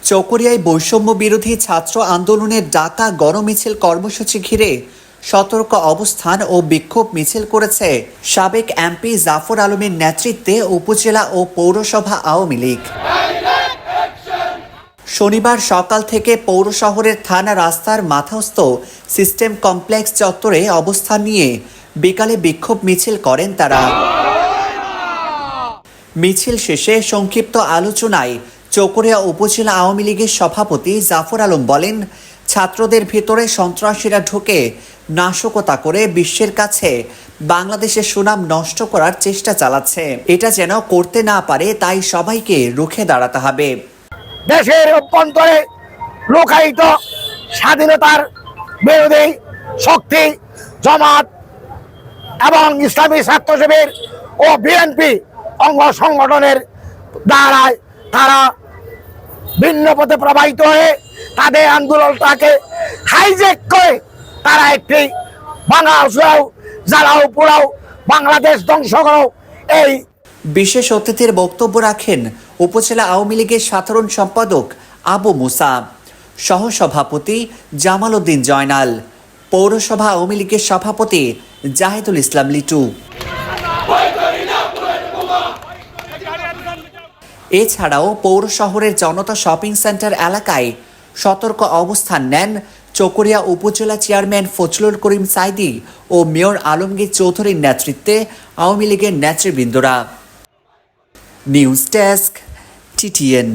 চকরিয়ায় বৈষম্য বিরোধী ছাত্র আন্দোলনের ডাকা গণমিছিল কর্মসূচি ঘিরে সতর্ক অবস্থান ও বিক্ষোভ মিছিল করেছে সাবেক এমপি জাফর আলমের নেতৃত্বে উপজেলা ও পৌরসভা আওয়ামী লীগ। শনিবার সকাল থেকে পৌর শহরের থানা রাস্তার মাথাস্থ সিস্টেম কমপ্লেক্স চত্বরে অবস্থান নিয়ে বিকালে বিক্ষোভ মিছিল করেন তারা। মিছিল শেষে সংক্ষিপ্ত আলোচনায় চকরিয়া উপজেলা আওয়ামী লীগের সভাপতি জাফর আলম বলেন, ছাত্রদের ভিতরে সন্ত্রাসীরা ঢুকে নাশকতা করে বিশ্বের কাছে বাংলাদেশের সুনাম নষ্ট করার চেষ্টা চালাচ্ছে। এটা যেন করতে না পারে, তাই সবাইকে রুখে দাঁড়াতে হবে। দেশের অভ্যন্তরে লোকায়িত স্বাধীনতার বিরোধী শক্তি জামাত এবং ইসলামী ছাত্র শিবির ও বিএনপি অঙ্গ সংগঠনের দ্বারায় তারা ভিন্ন পথে প্রবাহিত হয়ে তাদের আন্দোলনটাকে হাইজ্যাক করে তারা একটি বাংলাও জ্বালাও পোড়াও বাংলাদেশ ধ্বংস করো এই বিশেষ অতিথির বক্তব্য রাখেন উপজেলা আওয়ামী লীগের সাধারণ সম্পাদক আবু মুসা, সহসভাপতি জামাল উদ্দিন জয়নাল, পৌরসভা আওয়ামী লীগের সভাপতি জাহিদুল ইসলাম লিটু। এছাড়াও পৌর শহরের জনতা শপিং সেন্টার এলাকায় সতর্ক অবস্থান নেন চকরিয়া উপজেলা চেয়ারম্যান ফজলুল করিম সাইদি ও মেয়র আলমগীর চৌধুরীর নেতৃত্বে আওয়ামী লীগের নেতৃবৃন্দরা। News desk, TTN।